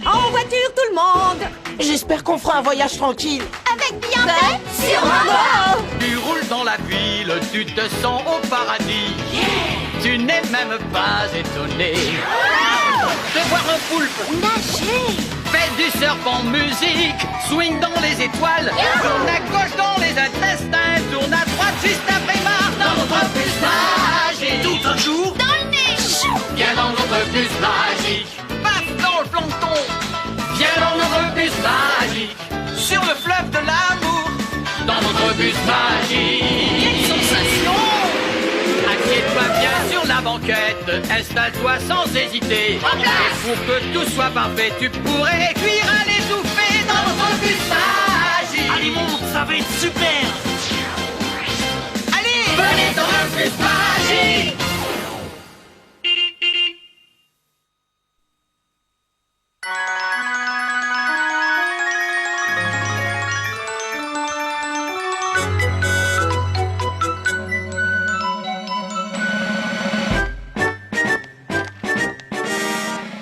En voiture, tout le monde! J'espère qu'on fera un voyage tranquille. Avec Beyoncé? Sûrement! Tu roules dans la ville, tu te sens au paradis. Tu n'es même pas étonné de voir un poulpe Nager! fait du surf en musique, swing dans les étoiles, tourne à gauche dans les intestins, tourne à droite juste après marre dans notre bus magique. Tout un jour Dans le nez! viens dans notre bus magique. Passe dans le plancton, viens dans notre bus magique. Sur le fleuve de l'amour, dans notre bus magique. Quelle sensation! Assieds-toi bien sur la banquette, installe-toi sans hésiter. Et pour que tout soit parfait, tu pourrais cuire à l'étouffée dans notre bus magique. Allez, monte, ça va être super! Allez, venez dans le bus magique.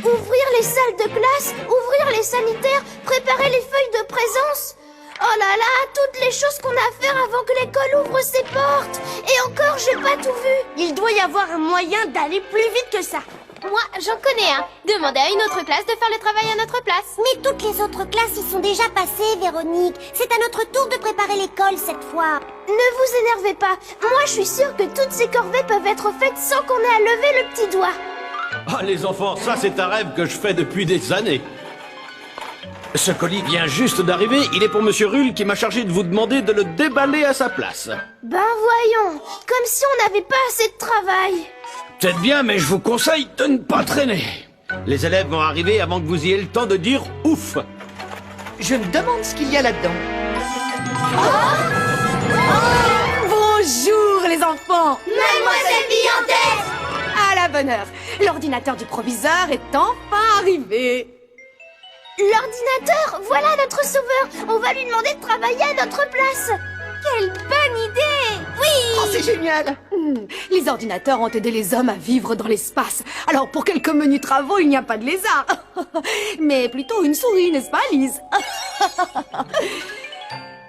Ouvrir les salles de classe, ouvrir les sanitaires, préparer les feuilles de présence. Oh là là, toutes les choses qu'on a à faire avant que l'école ouvre ses portes. Et encore, j'ai pas tout vu. Il doit y avoir un moyen d'aller plus vite que ça. Moi, j'en connais un. Demandez à une autre classe de faire le travail à notre place. Mais toutes les autres classes y sont déjà passées, Véronique. C'est à notre tour de préparer l'école cette fois. Ne vous énervez pas. Moi, je suis sûre que toutes ces corvées peuvent être faites sans qu'on ait à lever le petit doigt. Ah, les enfants, ça c'est un rêve que je fais depuis des années. Ce colis vient juste d'arriver, il est pour Monsieur Rull qui m'a chargé de vous demander de le déballer à sa place. Ben voyons, comme si on n'avait pas assez de travail. Peut-être bien, mais je vous conseille de ne pas traîner. Les élèves vont arriver avant que vous ayez le temps de dire ouf. Je me demande ce qu'il y a là-dedans. Bonjour les enfants! Mademoiselle Beyoncé! À la bonne heure, l'ordinateur du proviseur est enfin arrivé. L'ordinateur, voilà notre sauveur. On va lui demander de travailler à notre place. Quelle bonne idée! Oui! Oh, c'est génial! Les ordinateurs ont aidé les hommes à vivre dans l'espace. Alors, pour quelques menus travaux, il n'y a pas de lézard. Mais plutôt une souris, n'est-ce pas, Lise?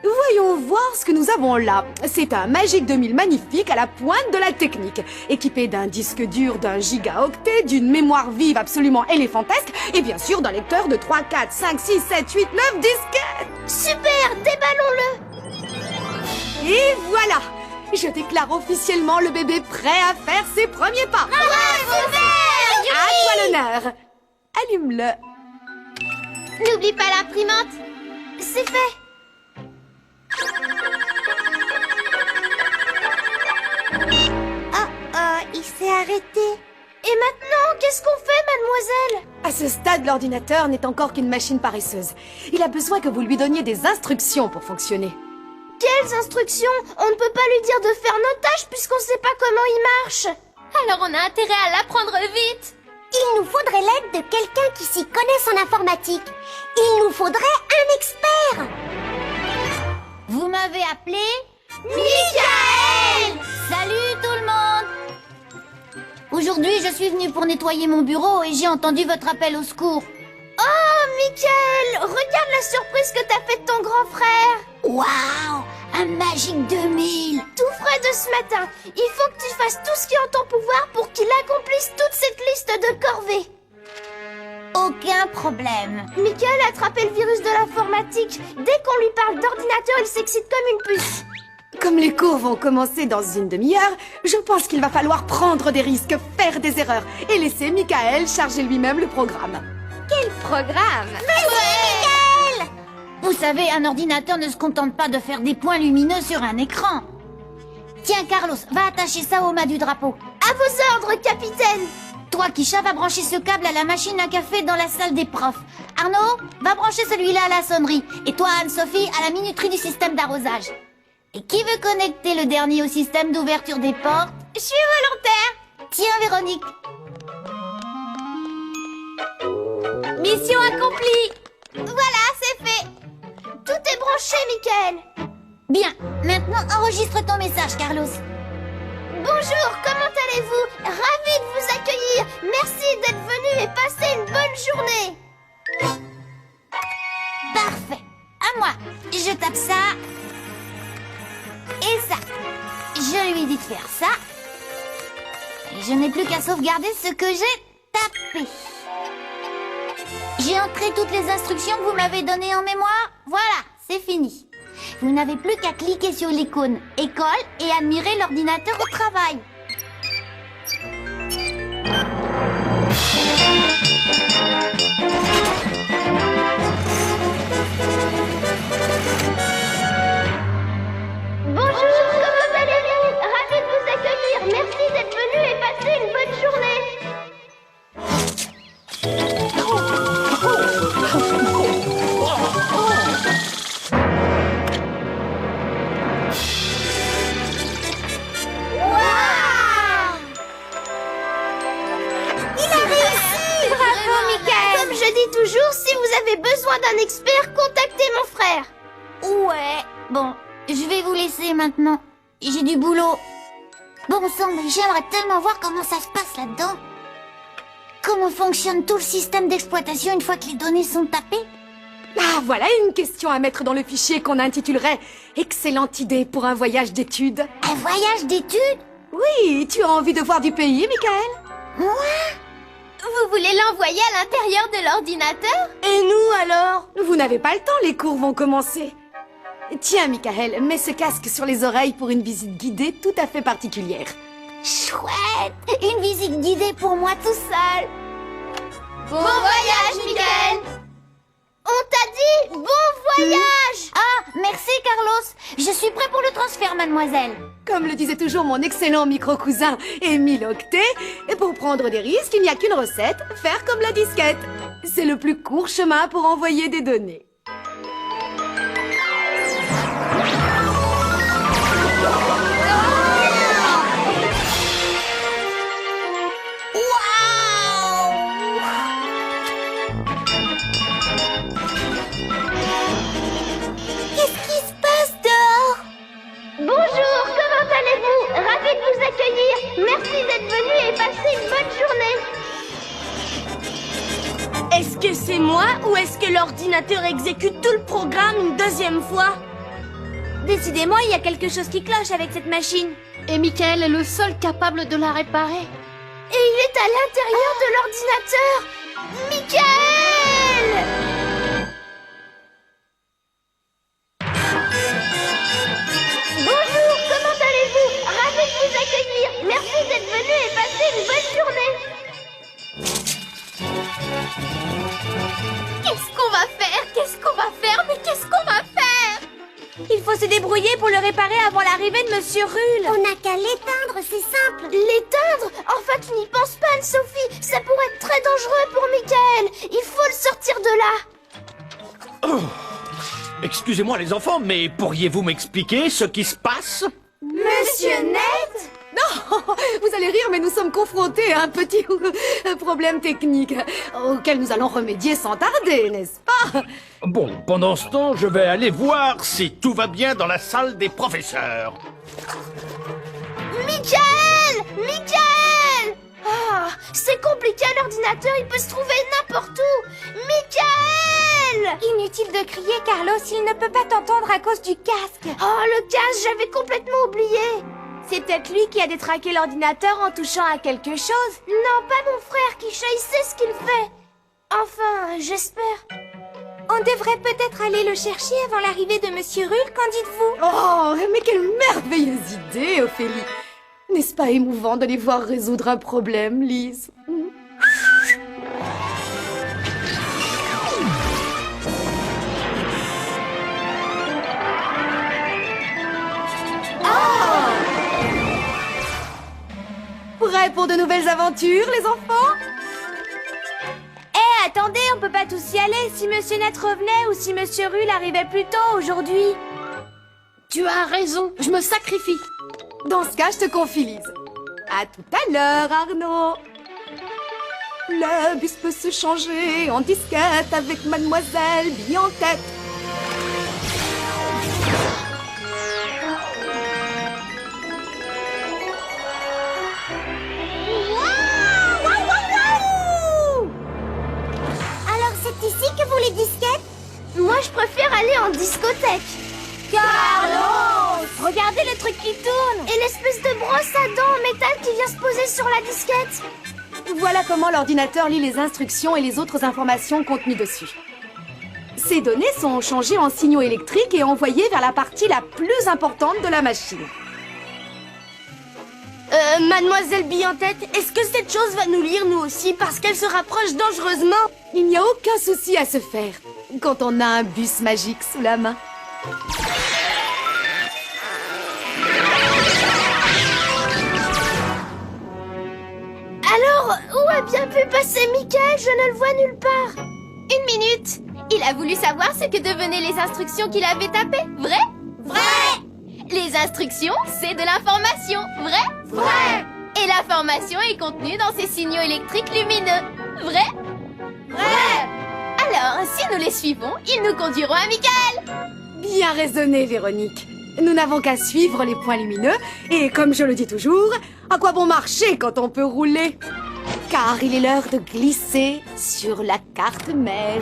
Voyons voir ce que nous avons là. C'est un Magic 2000 magnifique à la pointe de la technique, équipé d'un disque dur d'1 gigaoctet, d'une mémoire vive absolument éléphantesque, et bien sûr d'un lecteur de 3, 4, 5, 6, 7, 8, 9 disquettes. Super! Déballons-le! Et voilà! Je déclare officiellement le bébé prêt à faire ses premiers pas. Super! À toi l'honneur. Allume-le. N'oublie pas l'imprimante. C'est fait. Il s'est arrêté. Et maintenant, qu'est-ce qu'on fait, mademoiselle? À ce stade, l'ordinateur n'est encore qu'une machine paresseuse. Il a besoin que vous lui donniez des instructions pour fonctionner. Quelles instructions? On ne peut pas lui dire de faire nos tâches puisqu'on ne sait pas comment il marche. Alors on a intérêt à l'apprendre vite. Il nous faudrait l'aide de quelqu'un qui s'y connaisse en informatique. Il nous faudrait un expert. Vous m'avez appelé Michael! Salut tout le monde! Aujourd'hui, je suis venue pour nettoyer mon bureau et j'ai entendu votre appel au secours. Oh, Michael! Regarde la surprise que t'as faite ton grand frère! Waouh! Un Magic 2000! Tout frais de ce matin. Il faut que tu fasses tout ce qui est en ton pouvoir pour qu'il accomplisse toute cette liste de corvées. Aucun problème. Michael a attrapé le virus de l'informatique. Dès qu'on lui parle d'ordinateur, il s'excite comme une puce. Comme les cours vont commencer dans une demi-heure, je pense qu'il va falloir prendre des risques, faire des erreurs et laisser Michael charger lui-même le programme. Quel programme! Michael! Vous savez, un ordinateur ne se contente pas de faire des points lumineux sur un écran. Tiens, Carlos, va attacher ça au mât du drapeau. À vos ordres, capitaine! Toi, Kisha, va brancher ce câble à la machine à café dans la salle des profs. Arnaud, va brancher celui-là à la sonnerie. Et toi, Anne-Sophie, à la minuterie du système d'arrosage. Et qui veut connecter le dernier au système d'ouverture des portes? Je suis volontaire! Tiens, Véronique. Mission accomplie! Voilà, c'est fait! Tout est branché, Michael! Bien, maintenant enregistre ton message, Carlos. Bonjour, comment allez-vous? Ravi de vous accueillir! Merci d'être venu et passez une bonne faire ça. Et je n'ai plus qu'à sauvegarder ce que j'ai tapé. J'ai entré toutes les instructions que vous m'avez données en mémoire. Voilà, c'est fini. Vous n'avez plus qu'à cliquer sur l'icône école et admirer l'ordinateur au travail. Bonjour, comment allez-vous? Ravi de vous accueillir. Merci d'être venu et passez une bonne journée. Comme je dis toujours, si vous avez besoin d'un expert, contactez mon frère. Ouais, bon, je vais vous laisser maintenant. J'ai du boulot. Bon sang, mais j'aimerais tellement voir comment ça se passe là-dedans. Comment fonctionne tout le système d'exploitation une fois que les données sont tapées? Ah, voilà une question à mettre dans le fichier qu'on intitulerait « Excellente idée pour un voyage d'études Un voyage d'études ?» Oui, tu as envie de voir du pays, Michael? Moi? Vous voulez l'envoyer à l'intérieur de l'ordinateur? Et nous alors? Vous n'avez pas le temps, les cours vont commencer. Tiens, Michael, mets ce casque sur les oreilles pour une visite guidée tout à fait particulière. Chouette! Une visite guidée pour moi tout seul. Bon voyage, Michael! On t'a dit bon voyage! Ah, merci Carlos. Je suis prêt pour le transfert, mademoiselle. Comme le disait toujours mon excellent micro-cousin Émile Octet, pour prendre des risques, il n'y a qu'une recette, faire comme la disquette. C'est le plus court chemin pour envoyer des données. Bonjour, comment allez-vous? Ravi de vous accueillir. Merci d'être venu et passez une bonne journée. Est-ce que c'est moi ou est-ce que l'ordinateur exécute tout le programme une deuxième fois? Décidément, il y a quelque chose qui cloche avec cette machine. Et Michael est le seul capable de la réparer. Et il est à l'intérieur de l'ordinateur. Michael! Bonjour, comment allez-vous? Ravi de vous accueillir. Merci d'être venu et passez une bonne journée. Qu'est-ce qu'on va faire? Qu'est-ce qu'on va faire? Mais qu'est-ce qu'on va faire? Il faut se débrouiller pour le réparer avant l'arrivée de Monsieur Rull. On n'a qu'à l'éteindre, c'est simple. L'éteindre? Enfin, tu n'y penses pas, Anne-Sophie. Ça pourrait être très dangereux pour Michael. Il faut le sortir de là. Excusez-moi les enfants, mais pourriez-vous m'expliquer ce qui se passe? Monsieur Net? Non, vous allez rire, mais nous sommes confrontés à un petit problème technique auquel nous allons remédier sans tarder, n'est-ce pas? Bon, pendant ce temps, je vais aller voir si tout va bien dans la salle des professeurs. Michael! Michael! Ah, c'est compliqué à l'ordinateur, il peut se trouver n'importe où. Michael! Inutile de crier, Carlos, il ne peut pas t'entendre à cause du casque. Oh, le casque, j'avais complètement oublié. C'est peut-être lui qui a détraqué l'ordinateur en touchant à quelque chose. Non, pas mon frère, Kisha, il sait ce qu'il fait. Enfin, j'espère. On devrait peut-être aller le chercher avant l'arrivée de Monsieur Rull, qu'en dites-vous? Oh, mais quelle merveilleuse idée, Ophélie! N'est-ce pas émouvant de les voir résoudre un problème, Lise? Prêts pour de nouvelles aventures, les enfants? Attendez, on peut pas tous y aller. Si Monsieur Net revenait ou si Monsieur Rull arrivait plus tôt aujourd'hui. Tu as raison, je me sacrifie. Dans ce cas, je te confie, Lise. À tout à l'heure, Arnaud. Le bus peut se changer en disquette avec Mademoiselle Bille en tête. Les disquettes? Moi, je préfère aller en discothèque. Carlos! Regardez le truc qui tourne. Et l'espèce de brosse à dents en métal qui vient se poser sur la disquette. Voilà comment l'ordinateur lit les instructions et les autres informations contenues dessus. Ces données sont changées en signaux électriques et envoyées vers la partie la plus importante de la machine. Mademoiselle Bille-en-Tête, est-ce que cette chose va nous lire nous aussi parce qu'elle se rapproche dangereusement? Il n'y a aucun souci à se faire quand on a un bus magique sous la main. Alors, où a bien pu passer Michael? Je ne le vois nulle part. Une minute. Il a voulu savoir ce que devenaient les instructions qu'il avait tapées. Vrai? Vrai! Les instructions, c'est de l'information. Vrai? Vrai! Et l'information est contenue dans ces signaux électriques lumineux. Vrai? Vrai! Alors, si nous les suivons, ils nous conduiront à Michael. Bien raisonné, Véronique. Nous n'avons qu'à suivre les points lumineux et, comme je le dis toujours, à quoi bon marcher quand on peut rouler? Car il est l'heure de glisser sur la carte mère.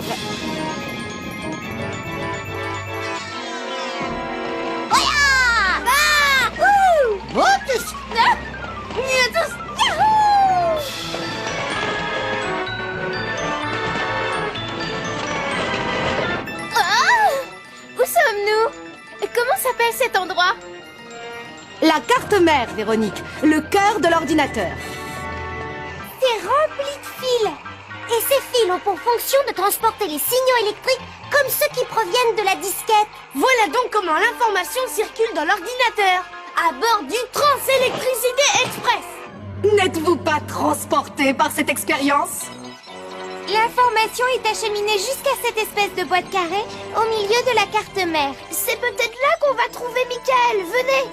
Où sommes-nous? Comment s'appelle cet endroit? La carte mère, Véronique, le cœur de l'ordinateur. C'est rempli de fils. Et ces fils ont pour fonction de transporter les signaux électriques comme ceux qui proviennent de la disquette. Voilà donc comment l'information circule dans l'ordinateur, à bord du Transélectricité Express. N'êtes-vous pas transporté par cette expérience? L'information est acheminée jusqu'à cette espèce de boîte carrée au milieu de la carte mère. C'est peut-être là qu'on va trouver Michael. Venez.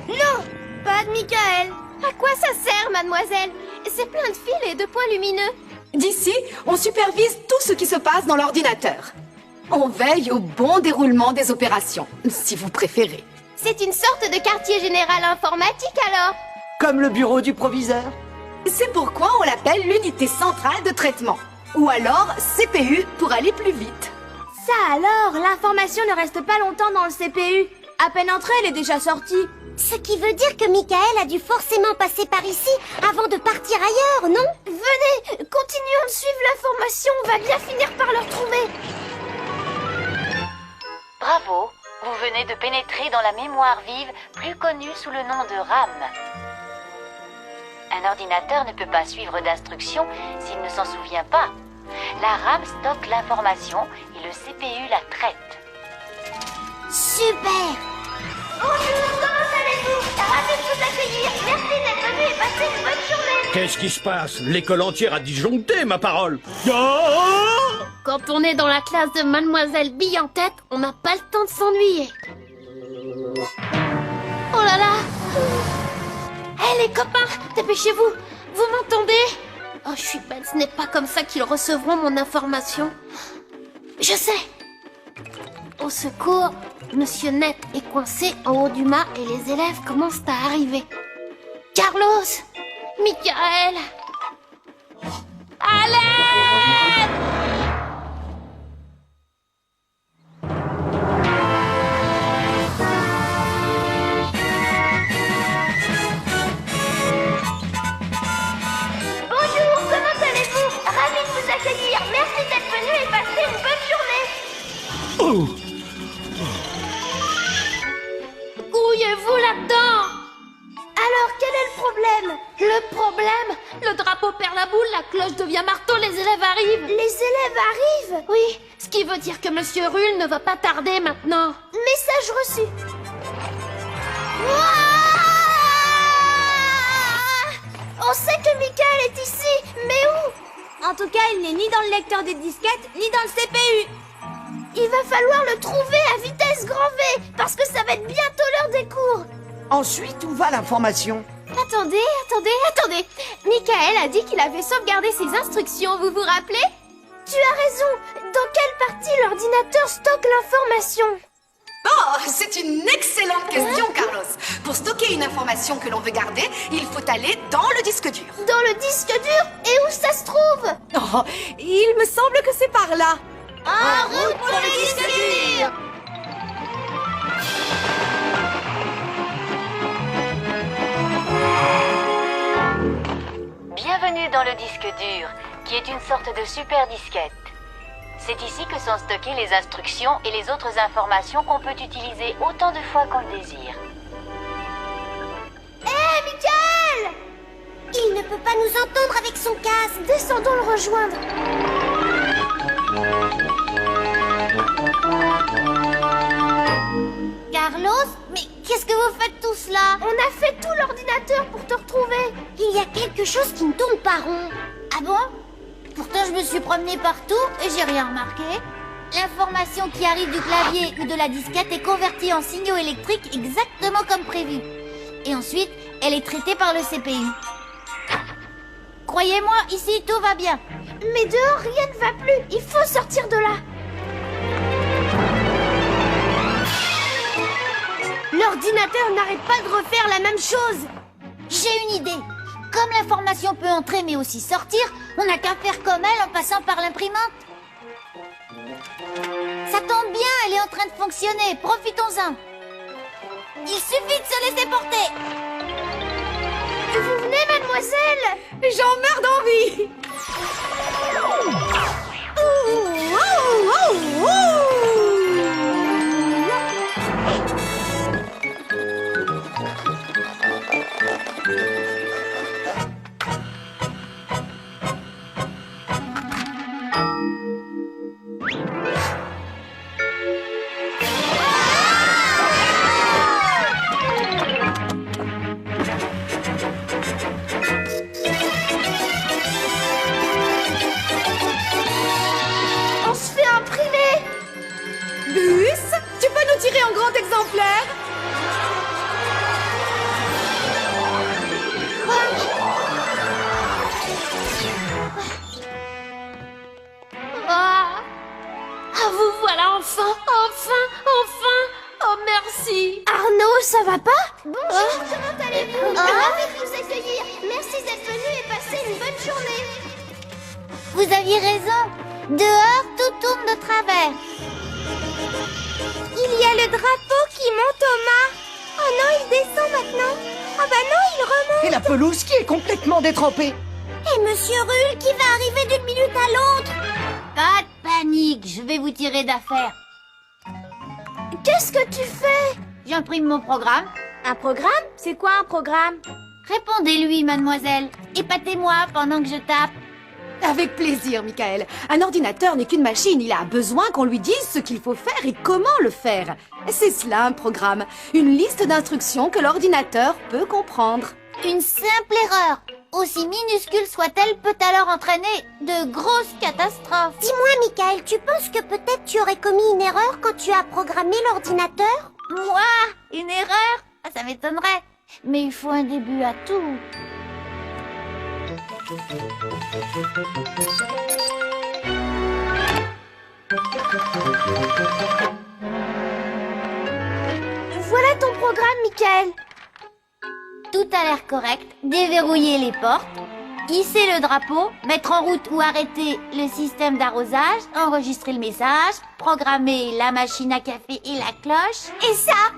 Non, pas de Michael. À quoi ça sert, mademoiselle? C'est plein de fils et de points lumineux. D'ici, on supervise tout ce qui se passe dans l'ordinateur. On veille au bon déroulement des opérations, si vous préférez. C'est une sorte de quartier général informatique alors? Comme le bureau du proviseur. C'est pourquoi on l'appelle l'unité centrale de traitement. Ou alors CPU pour aller plus vite. Ça alors, l'information ne reste pas longtemps dans le CPU. À peine entrée, elle est déjà sortie. Ce qui veut dire que Michael a dû forcément passer par ici avant de partir ailleurs, non? Venez, continuons de suivre l'information. On va bien finir par le retrouver. Bravo, vous venez de pénétrer dans la mémoire vive, plus connue sous le nom de RAM. Un ordinateur ne peut pas suivre d'instructions s'il ne s'en souvient pas. La RAM stocke l'information et le CPU la traite. Super! Bonjour, comment allez-vous? Ravi de vous accueillir. Merci d'être venu et passez une bonne journée. Qu'est-ce qui se passe? L'école entière a disjoncté, ma parole. Quand on est dans la classe de Mademoiselle Bille-en-Tête, on n'a pas le temps de s'ennuyer. Oh là là! Hé les copains, dépêchez-vous! Vous m'entendez? Oh, je suis bête, ce n'est pas comme ça qu'ils recevront mon information. Je sais! Au secours, Monsieur Net est coincé en haut du mât et les élèves commencent à arriver. Carlos! Michael! À l'aide! Bonjour, comment allez-vous? Ravi de vous accueillir. Merci d'être venu et passez une bonne journée. Grouillez-vous là-dedans! Alors, quel est le problème? Le problème, le drapeau perd la boule, la cloche devient marteau, les élèves arrivent. Les élèves arrivent? Oui, ce qui veut dire que Monsieur Ruhl ne va pas tarder maintenant. Message reçu. On sait que Michael est ici, mais où? En tout cas, il n'est ni dans le lecteur des disquettes, ni dans le CPU. Il va falloir le trouver à vitesse grand V, parce que ça va être bientôt l'heure des cours. Ensuite, où va l'information? Attendez. Michael a dit qu'il avait sauvegardé ses instructions, vous vous rappelez? Tu as raison. Dans quelle partie l'ordinateur stocke l'information? Oh, c'est une excellente question, Carlos. Pour stocker une information que l'on veut garder, il faut aller dans le disque dur. Dans le disque dur? Et où ça se trouve? Oh, il me semble que c'est par là. En route pour le disque dur! Bienvenue dans le disque dur, qui est une sorte de super disquette. C'est ici que sont stockées les instructions et les autres informations qu'on peut utiliser autant de fois qu'on le désire. Hé, Michael! Il ne peut pas nous entendre avec son casque. Descendons le rejoindre. Carlos, mais qu'est-ce que vous faites tous là? On a fait tout l'ordinateur pour te retrouver. Il y a quelque chose qui ne tourne pas rond. Ah bon? Pourtant je me suis promenée partout et j'ai rien remarqué. L'information qui arrive du clavier ou de la disquette est convertie en signaux électriques exactement comme prévu. Et ensuite, elle est traitée par le CPU. Croyez-moi, ici tout va bien. Mais dehors, rien ne va plus. Il faut sortir de là. L'ordinateur n'arrête pas de refaire la même chose. J'ai une idée. Comme l'information peut entrer mais aussi sortir, on n'a qu'à faire comme elle en passant par l'imprimante. Ça tombe bien, elle est en train de fonctionner. Profitons-en. Il suffit de se laisser porter. Vous venez, mademoiselle? J'emmerde Henri. On se fait imprimer. Bus, tu peux nous tirer en grand exemplaire? Ah, vous voilà enfin. Oh, merci. Arnaud, ça va pas? Bonjour, comment allez-vous? Ravi de vous accueillir. Merci d'être venu et passez une bonne journée. Vous aviez raison. Dehors, tout tourne de travers. Il y a le drapeau qui monte au mât. Oh non, il descend maintenant. Ah bah non, il remonte. Et la pelouse qui est complètement détrempée. Et Monsieur Ruhl qui va arriver d'une minute à l'autre. Pas de panique, je vais vous tirer d'affaire. Qu'est-ce que tu fais? J'imprime mon programme. Un programme? C'est quoi un programme? Répondez-lui, mademoiselle. Épatez-moi pendant que je tape. Avec plaisir, Michael. Un ordinateur n'est qu'une machine. Il a besoin qu'on lui dise ce qu'il faut faire et comment le faire. C'est cela, un programme. Une liste d'instructions que l'ordinateur peut comprendre. Une simple erreur, aussi minuscule soit-elle, peut alors entraîner de grosses catastrophes. Dis-moi, Michael, tu penses que peut-être tu aurais commis une erreur quand tu as programmé l'ordinateur? Moi, une erreur? Ah, ça m'étonnerait. Mais il faut un début à tout. Voilà ton programme, Michael. Tout a l'air correct. Déverrouiller les portes, hisser le drapeau, mettre en route ou arrêter le système d'arrosage, enregistrer le message, programmer la machine à café et la cloche. Et ça,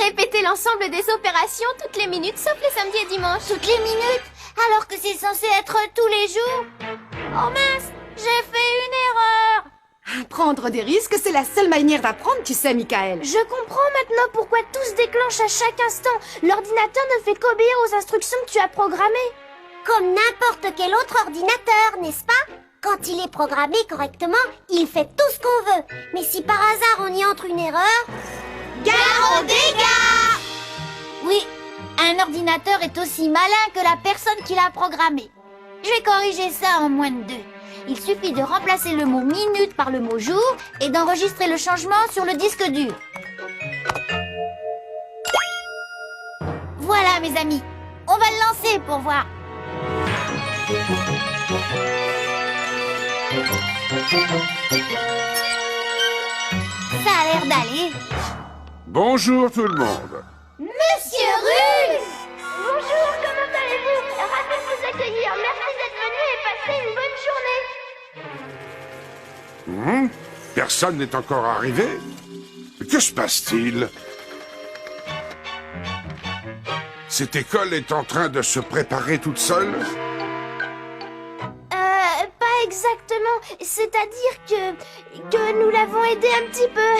répéter l'ensemble des opérations toutes les minutes, sauf les samedis et dimanches. Toutes les minutes, alors que c'est censé être tous les jours. Oh mince, j'ai fait une erreur. Prendre des risques, c'est la seule manière d'apprendre, tu sais, Michael. Je comprends maintenant pourquoi tout se déclenche à chaque instant. L'ordinateur ne fait qu'obéir aux instructions que tu as programmées. Comme n'importe quel autre ordinateur, n'est-ce pas? Quand il est programmé correctement, il fait tout ce qu'on veut. Mais si par hasard on y entre une erreur... Gare aux dégâts! Oui, un ordinateur est aussi malin que la personne qui l'a programmé. Je vais corriger ça en moins de 2. Il suffit de remplacer le mot minute par le mot jour et d'enregistrer le changement sur le disque dur. Voilà, mes amis. On va le lancer pour voir. Ça a l'air d'aller. Bonjour tout le monde. Monsieur Ruhl! Bonjour, comment allez-vous? Ravi de vous accueillir. Merci d'être venu et passez une bonne journée. Personne n'est encore arrivé? Que se passe-t-il? Cette école est en train de se préparer toute seule? Pas exactement. C'est-à-dire que nous l'avons aidé un petit peu.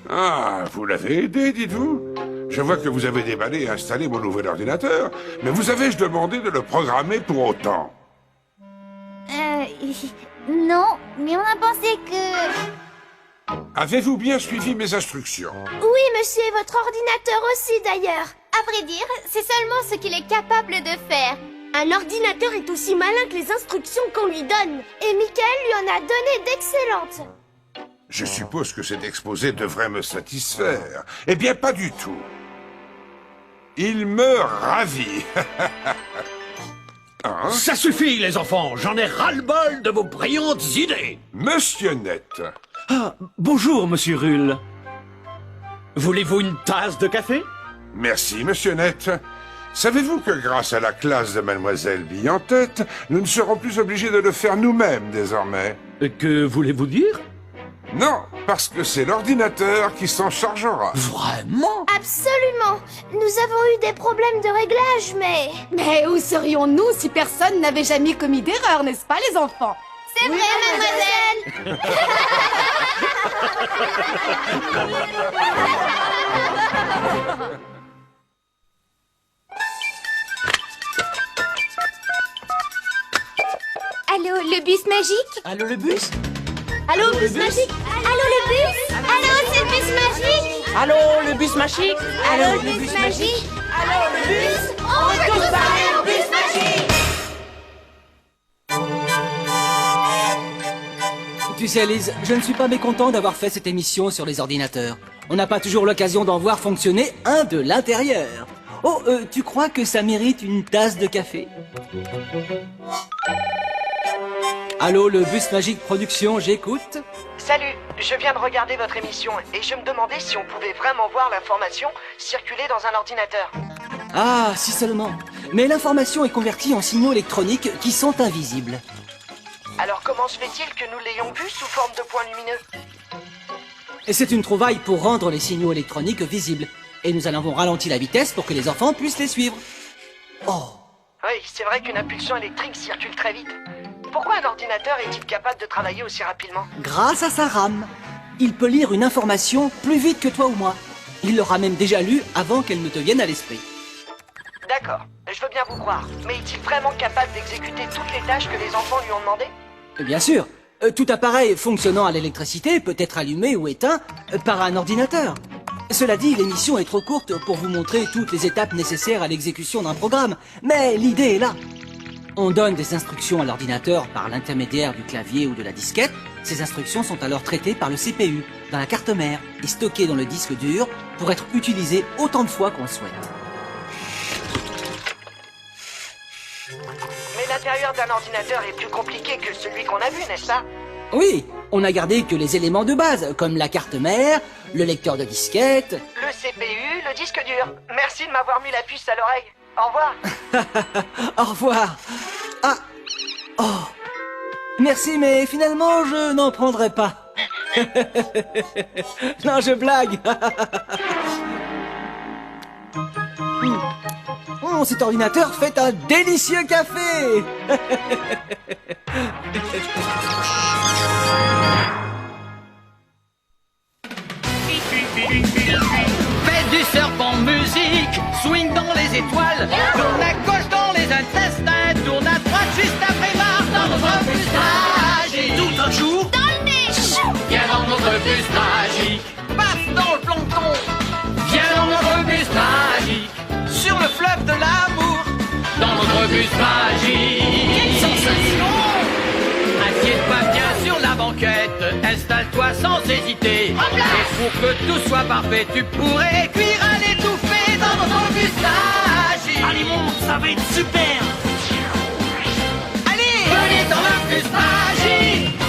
Ah, vous l'avez aidé, dites-vous? Je vois que vous avez déballé et installé mon nouvel ordinateur, mais vous avez-je demandé de le programmer pour autant? Non, mais on a pensé que... Avez-vous bien suivi mes instructions? Oui, monsieur, et votre ordinateur aussi d'ailleurs. À vrai dire, c'est seulement ce qu'il est capable de faire. Un ordinateur est aussi malin que les instructions qu'on lui donne. Et Michael lui en a donné d'excellentes. Je suppose que cet exposé devrait me satisfaire. Eh bien, pas du tout. Il me ravit. Hein? Ça suffit, les enfants. J'en ai ras-le-bol de vos brillantes idées. Monsieur Net. Ah, bonjour, monsieur Rull. Voulez-vous une tasse de café? Merci, monsieur Net. Savez-vous que grâce à la classe de Mademoiselle Bille-en-Tête, nous ne serons plus obligés de le faire nous-mêmes désormais? Que voulez-vous dire? Non, parce que c'est l'ordinateur qui s'en chargera. Vraiment? Absolument. Nous avons eu des problèmes de réglage, mais... Mais où serions-nous si personne n'avait jamais commis d'erreur, n'est-ce pas, les enfants? C'est vrai, mademoiselle. Allô, le bus magique? Allô, le bus? Allô, bus magique? Allô, le bus? Allô, c'est le bus magique? Allô, le bus magique? Allô, le bus magique? Allô, le bus? On veut tous parler au bus magique! Tu sais, Lise, je ne suis pas mécontent d'avoir fait cette émission sur les ordinateurs. On n'a pas toujours l'occasion d'en voir fonctionner un de l'intérieur. Oh, tu crois que ça mérite une tasse de café? Allô, le bus magique production, j'écoute. Salut, je viens de regarder votre émission et je me demandais si on pouvait vraiment voir l'information circuler dans un ordinateur. Ah, si seulement. Mais l'information est convertie en signaux électroniques qui sont invisibles. Alors comment se fait-il que nous l'ayons vu sous forme de points lumineux? Et c'est une trouvaille pour rendre les signaux électroniques visibles. Et nous en avons ralenti la vitesse pour que les enfants puissent les suivre. Oh! Oui, c'est vrai qu'une impulsion électrique circule très vite. Pourquoi un ordinateur est-il capable de travailler aussi rapidement? Grâce à sa RAM. Il peut lire une information plus vite que toi ou moi. Il l'aura même déjà lue avant qu'elle ne te vienne à l'esprit. D'accord, je veux bien vous croire. Mais est-il vraiment capable d'exécuter toutes les tâches que les enfants lui ont demandées? Bien sûr. Tout appareil fonctionnant à l'électricité peut être allumé ou éteint par un ordinateur. Cela dit, l'émission est trop courte pour vous montrer toutes les étapes nécessaires à l'exécution d'un programme. Mais l'idée est là. On donne des instructions à l'ordinateur par l'intermédiaire du clavier ou de la disquette. Ces instructions sont alors traitées par le CPU, dans la carte mère, et stockées dans le disque dur pour être utilisées autant de fois qu'on le souhaite. Mais l'intérieur d'un ordinateur est plus compliqué que celui qu'on a vu, n'est-ce pas? Oui, on n'a gardé que les éléments de base, comme la carte mère, le lecteur de disquette... Le CPU, le disque dur. Merci de m'avoir mis la puce à l'oreille. Au revoir. Au revoir. Ah. Oh. Merci, mais finalement, je n'en prendrai pas. Non, je blague. Oh, cet ordinateur fait un délicieux café. Fais du serpent musique, swing dans les étoiles, tourne à gauche dans les intestins, tourne à droite juste après marre dans notre bus magique. Tout un jour, Dans le nez. viens dans notre bus magique, paf dans le plancton, viens dans notre bus magique, sur le fleuve de l'amour, dans notre bus magique. Quelle sensation! Assieds-toi bien sur la banquette, installe-toi sans hésiter. Et pour que tout soit parfait, tu pourrais cuire à l'étouffée dans notre bus magique. Allez, monte, ça va être super. Allez, venez dans le bus magique.